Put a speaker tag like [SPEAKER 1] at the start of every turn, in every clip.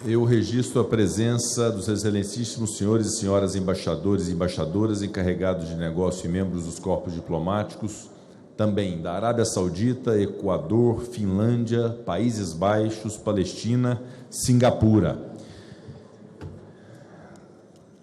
[SPEAKER 1] Eu registro a presença dos excelentíssimos senhores e senhoras embaixadores e embaixadoras, encarregados de negócio e membros dos corpos diplomáticos, também da Arábia Saudita, Equador, Finlândia, Países Baixos, Palestina, Singapura.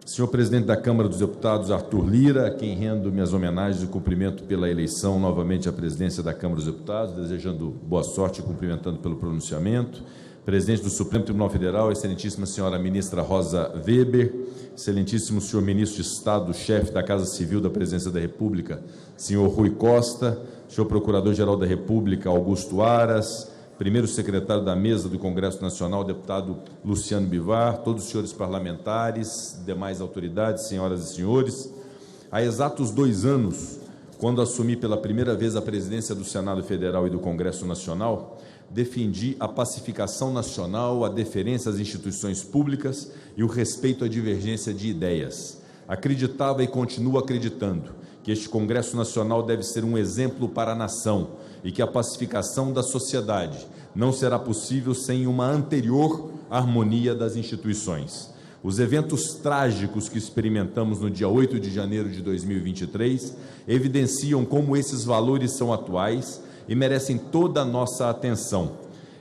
[SPEAKER 1] Senhor presidente da Câmara dos Deputados, Arthur Lira, a quem rendo minhas homenagens e cumprimento pela eleição novamente à presidência da Câmara dos Deputados, desejando boa sorte e cumprimentando pelo pronunciamento. Presidente do Supremo Tribunal Federal, excelentíssima senhora ministra Rosa Weber, excelentíssimo senhor ministro de Estado, chefe da Casa Civil da Presidência da República, senhor Rui Costa, senhor procurador-geral da República, Augusto Aras, primeiro secretário da mesa do Congresso Nacional, deputado Luciano Bivar, todos os senhores parlamentares, demais autoridades, senhoras e senhores. Há exatos 2 anos, quando assumi pela primeira vez a presidência do Senado Federal e do Congresso Nacional, defendi a pacificação nacional, a deferência às instituições públicas e o respeito à divergência de ideias. Acreditava e continuo acreditando que este Congresso Nacional deve ser um exemplo para a nação e que a pacificação da sociedade não será possível sem uma anterior harmonia das instituições. Os eventos trágicos que experimentamos no dia 8 de janeiro de 2023 evidenciam como esses valores são atuais e merecem toda a nossa atenção.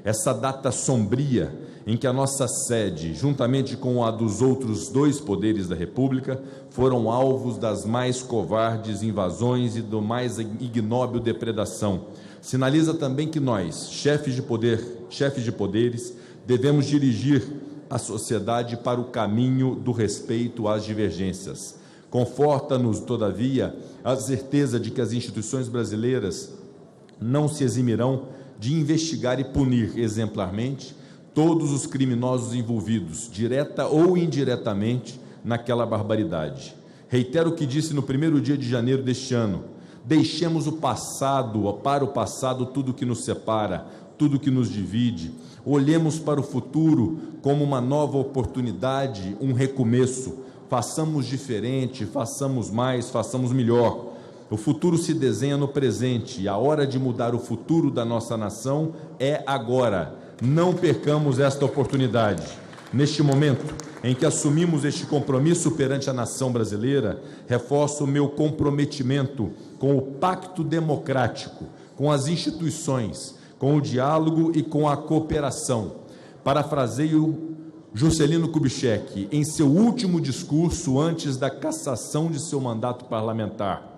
[SPEAKER 1] Essa data sombria em que a nossa sede, juntamente com a dos outros 2 poderes da República, foram alvos das mais covardes invasões e do mais ignóbil depredação, sinaliza também que nós, chefes de poderes, devemos dirigir a sociedade para o caminho do respeito às divergências. Conforta-nos, todavia, a certeza de que as instituições brasileiras não se eximirão de investigar e punir exemplarmente todos os criminosos envolvidos, direta ou indiretamente, naquela barbaridade. Reitero o que disse no primeiro dia de janeiro deste ano: deixemos para o passado tudo que nos separa, tudo que nos divide, olhemos para o futuro como uma nova oportunidade, um recomeço, façamos diferente, façamos mais, façamos melhor. O futuro se desenha no presente e a hora de mudar o futuro da nossa nação é agora. Não percamos esta oportunidade. Neste momento em que assumimos este compromisso perante a nação brasileira, reforço o meu comprometimento com o pacto democrático, com as instituições, com o diálogo e com a cooperação. Parafraseio Juscelino Kubitschek em seu último discurso antes da cassação de seu mandato parlamentar.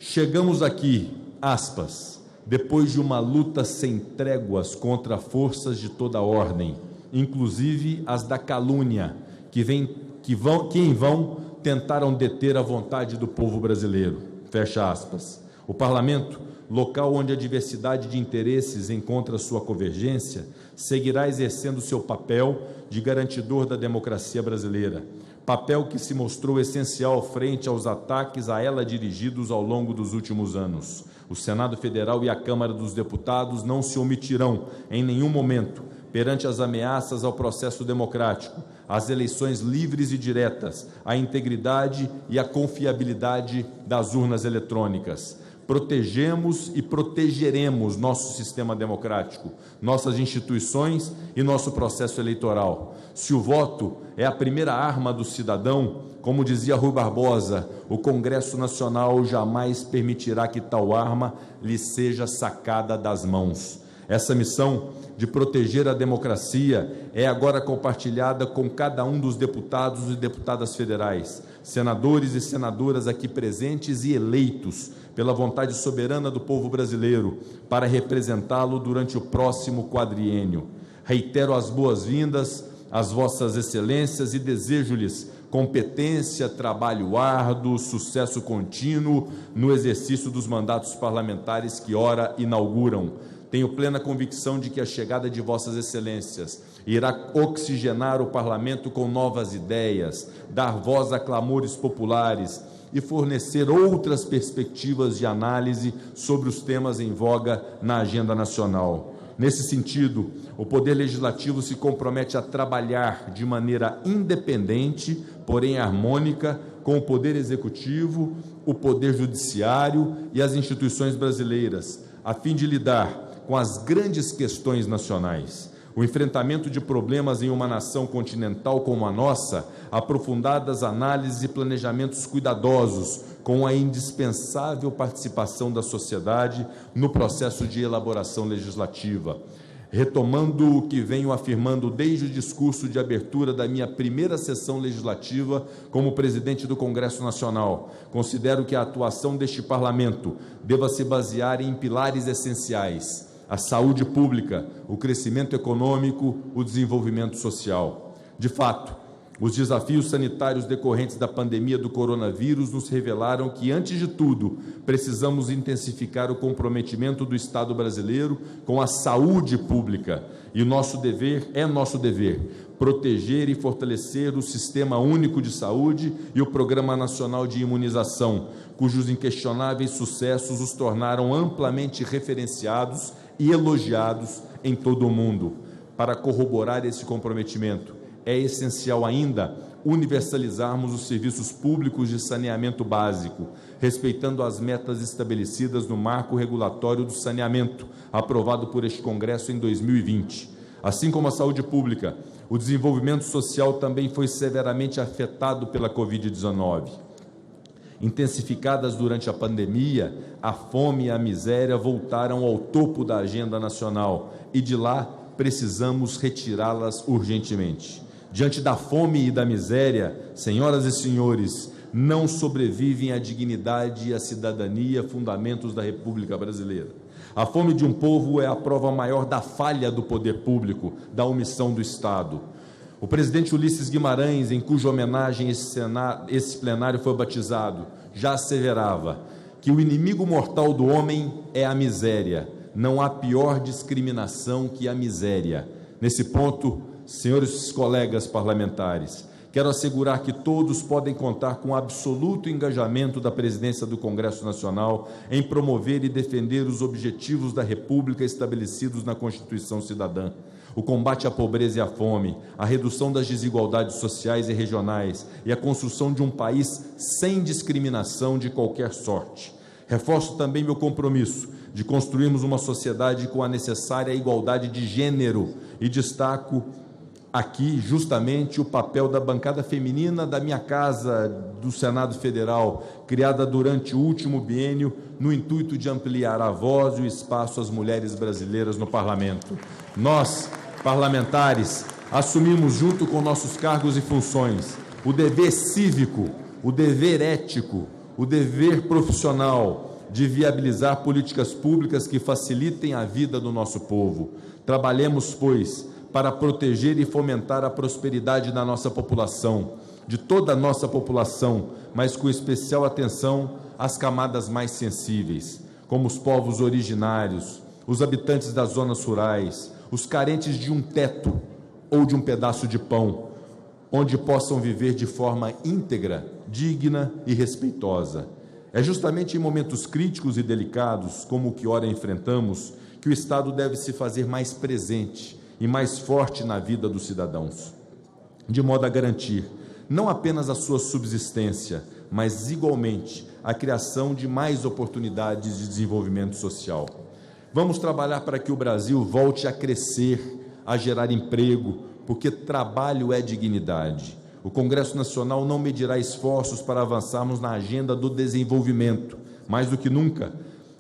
[SPEAKER 1] Chegamos aqui, aspas, depois de uma luta sem tréguas contra forças de toda ordem, inclusive as da calúnia, que em vão tentaram deter a vontade do povo brasileiro. Fecha aspas. O Parlamento, local onde a diversidade de interesses encontra sua convergência, seguirá exercendo seu papel de garantidor da democracia brasileira, papel que se mostrou essencial frente aos ataques a ela dirigidos ao longo dos últimos anos. O Senado Federal e a Câmara dos Deputados não se omitirão, em nenhum momento, perante as ameaças ao processo democrático, às eleições livres e diretas, à integridade e à confiabilidade das urnas eletrônicas. Protegemos e protegeremos nosso sistema democrático, nossas instituições e nosso processo eleitoral. Se o voto é a primeira arma do cidadão, como dizia Rui Barbosa, o Congresso Nacional jamais permitirá que tal arma lhe seja sacada das mãos. Essa missão de proteger a democracia é agora compartilhada com cada um dos deputados e deputadas federais, senadores e senadoras aqui presentes e eleitos pela vontade soberana do povo brasileiro para representá-lo durante o próximo quadriênio. Reitero as boas-vindas às vossas excelências e desejo-lhes competência, trabalho árduo, sucesso contínuo no exercício dos mandatos parlamentares que ora inauguram. Tenho plena convicção de que a chegada de vossas excelências irá oxigenar o parlamento com novas ideias, dar voz a clamores populares e fornecer outras perspectivas de análise sobre os temas em voga na agenda nacional. Nesse sentido, o Poder Legislativo se compromete a trabalhar de maneira independente, porém harmônica, com o Poder Executivo, o Poder Judiciário e as instituições brasileiras, a fim de lidar com as grandes questões nacionais. O enfrentamento de problemas em uma nação continental como a nossa, aprofundadas análises e planejamentos cuidadosos, com a indispensável participação da sociedade no processo de elaboração legislativa. Retomando o que venho afirmando desde o discurso de abertura da minha primeira sessão legislativa como presidente do Congresso Nacional, considero que a atuação deste Parlamento deva se basear em pilares essenciais: a saúde pública, o crescimento econômico, o desenvolvimento social. De fato, os desafios sanitários decorrentes da pandemia do coronavírus nos revelaram que, antes de tudo, precisamos intensificar o comprometimento do Estado brasileiro com a saúde pública. E nosso dever, proteger e fortalecer o Sistema Único de Saúde e o Programa Nacional de Imunização, cujos inquestionáveis sucessos os tornaram amplamente referenciados e elogiados em todo o mundo. Para corroborar esse comprometimento, é essencial ainda universalizarmos os serviços públicos de saneamento básico, respeitando as metas estabelecidas no Marco Regulatório do Saneamento, aprovado por este Congresso em 2020. Assim como a saúde pública, o desenvolvimento social também foi severamente afetado pela Covid-19. Intensificadas durante a pandemia, a fome e a miséria voltaram ao topo da agenda nacional e de lá precisamos retirá-las urgentemente. Diante da fome e da miséria, senhoras e senhores, não sobrevivem a dignidade e a cidadania, fundamentos da República Brasileira. A fome de um povo é a prova maior da falha do poder público, da omissão do Estado. O presidente Ulisses Guimarães, em cuja homenagem esse plenário foi batizado, já asseverava que o inimigo mortal do homem é a miséria. Não há pior discriminação que a miséria. Nesse ponto, senhores colegas parlamentares, quero assegurar que todos podem contar com absoluto engajamento da presidência do Congresso Nacional em promover e defender os objetivos da República estabelecidos na Constituição Cidadã. O combate à pobreza e à fome, a redução das desigualdades sociais e regionais e a construção de um país sem discriminação de qualquer sorte. Reforço também meu compromisso de construirmos uma sociedade com a necessária igualdade de gênero e destaco aqui justamente o papel da bancada feminina da minha casa, do Senado Federal, criada durante o último biênio, no intuito de ampliar a voz e o espaço às mulheres brasileiras no Parlamento. Nós, parlamentares, assumimos junto com nossos cargos e funções o dever cívico, o dever ético, o dever profissional de viabilizar políticas públicas que facilitem a vida do nosso povo. Trabalhemos, pois, para proteger e fomentar a prosperidade da nossa população, de toda a nossa população, mas com especial atenção às camadas mais sensíveis, como os povos originários, os habitantes das zonas rurais, os carentes de um teto ou de um pedaço de pão, onde possam viver de forma íntegra, digna e respeitosa. É justamente em momentos críticos e delicados, como o que ora enfrentamos, que o Estado deve se fazer mais presente e mais forte na vida dos cidadãos, de modo a garantir não apenas a sua subsistência, mas igualmente a criação de mais oportunidades de desenvolvimento social. Vamos trabalhar para que o Brasil volte a crescer, a gerar emprego, porque trabalho é dignidade. O Congresso Nacional não medirá esforços para avançarmos na agenda do desenvolvimento. Mais do que nunca,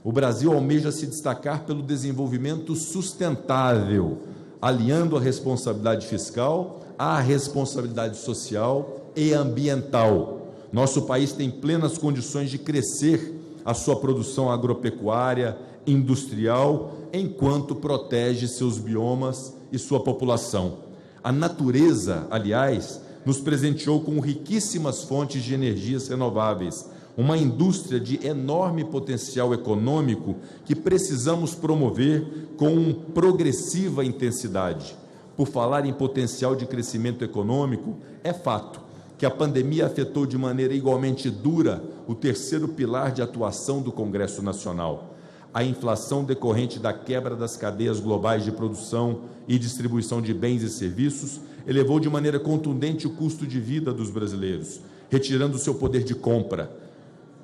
[SPEAKER 1] o Brasil almeja se destacar pelo desenvolvimento sustentável, aliando a responsabilidade fiscal à responsabilidade social e ambiental. Nosso país tem plenas condições de crescer a sua produção agropecuária, industrial, enquanto protege seus biomas e sua população. A natureza, aliás, nos presenteou com riquíssimas fontes de energias renováveis, uma indústria de enorme potencial econômico que precisamos promover com progressiva intensidade. Por falar em potencial de crescimento econômico, é fato que a pandemia afetou de maneira igualmente dura o terceiro pilar de atuação do Congresso Nacional. A inflação decorrente da quebra das cadeias globais de produção e distribuição de bens e serviços elevou de maneira contundente o custo de vida dos brasileiros, retirando seu poder de compra.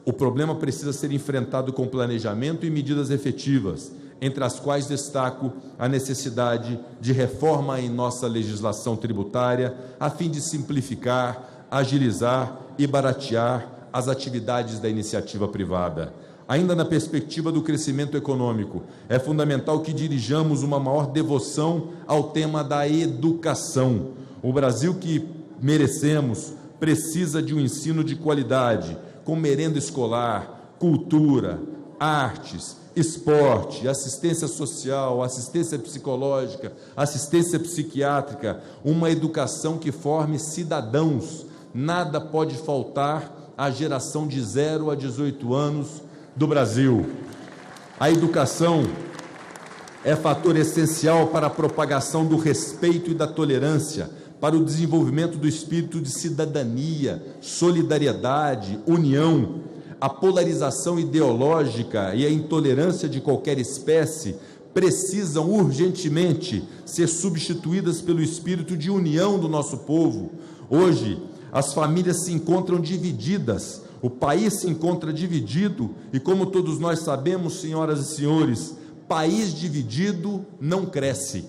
[SPEAKER 1] O problema precisa ser enfrentado com planejamento e medidas efetivas, entre as quais destaco a necessidade de reforma em nossa legislação tributária, a fim de simplificar, agilizar e baratear as atividades da iniciativa privada. Ainda na perspectiva do crescimento econômico, é fundamental que dirijamos uma maior devoção ao tema da educação. O Brasil que merecemos precisa de um ensino de qualidade, com merenda escolar, cultura, artes, esporte, assistência social, assistência psicológica, assistência psiquiátrica, uma educação que forme cidadãos. Nada pode faltar à geração de 0 a 18 anos do Brasil. A educação é fator essencial para a propagação do respeito e da tolerância, para o desenvolvimento do espírito de cidadania, solidariedade, união. A polarização ideológica e a intolerância de qualquer espécie precisam urgentemente ser substituídas pelo espírito de união do nosso povo. Hoje, as famílias se encontram divididas, o país se encontra dividido e, como todos nós sabemos, senhoras e senhores, país dividido não cresce.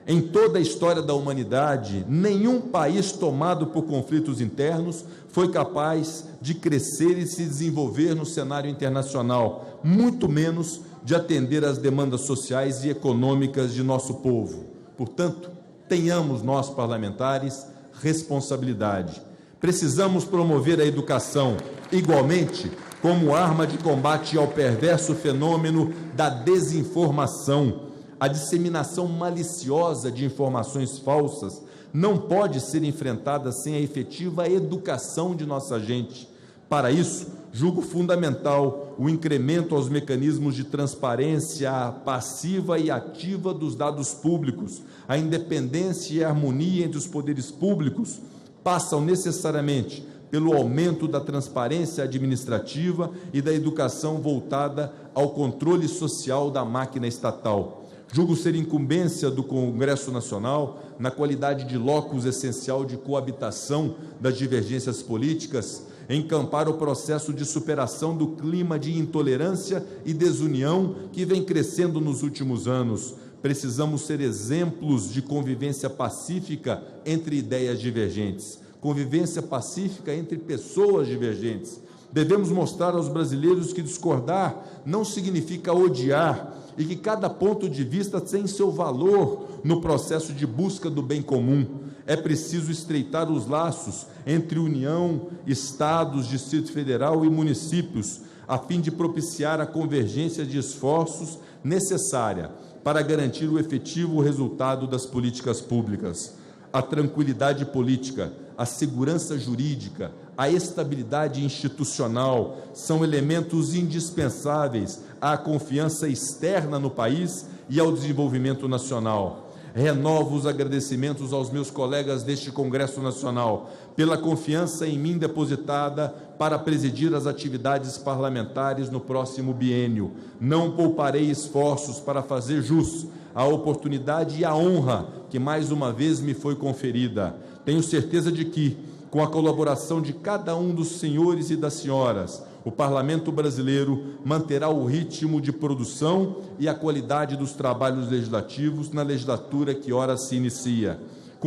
[SPEAKER 1] Em toda a história da humanidade, nenhum país tomado por conflitos internos foi capaz de crescer e se desenvolver no cenário internacional, muito menos de atender às demandas sociais e econômicas de nosso povo. Portanto, tenhamos nós, parlamentares, responsabilidade. Precisamos promover a educação, igualmente, como arma de combate ao perverso fenômeno da desinformação. A disseminação maliciosa de informações falsas não pode ser enfrentada sem a efetiva educação de nossa gente. Para isso, julgo fundamental o incremento aos mecanismos de transparência passiva e ativa dos dados públicos. A independência e a harmonia entre os poderes públicos passam necessariamente pelo aumento da transparência administrativa e da educação voltada ao controle social da máquina estatal. Julgo ser incumbência do Congresso Nacional, na qualidade de locus essencial de coabitação das divergências políticas, encampar o processo de superação do clima de intolerância e desunião que vem crescendo nos últimos anos. Precisamos ser exemplos de convivência pacífica entre ideias divergentes, convivência pacífica entre pessoas divergentes. Devemos mostrar aos brasileiros que discordar não significa odiar e que cada ponto de vista tem seu valor no processo de busca do bem comum. É preciso estreitar os laços entre União, Estados, Distrito Federal e municípios, a fim de propiciar a convergência de esforços necessária para garantir o efetivo resultado das políticas públicas. A tranquilidade política, a segurança jurídica, a estabilidade institucional são elementos indispensáveis à confiança externa no país e ao desenvolvimento nacional. Renovo os agradecimentos aos meus colegas deste Congresso Nacional pela confiança em mim depositada para presidir as atividades parlamentares no próximo biênio. Não pouparei esforços para fazer jus à oportunidade e à honra que mais uma vez me foi conferida. Tenho certeza de que, com a colaboração de cada um dos senhores e das senhoras, o Parlamento brasileiro manterá o ritmo de produção e a qualidade dos trabalhos legislativos na legislatura que ora se inicia.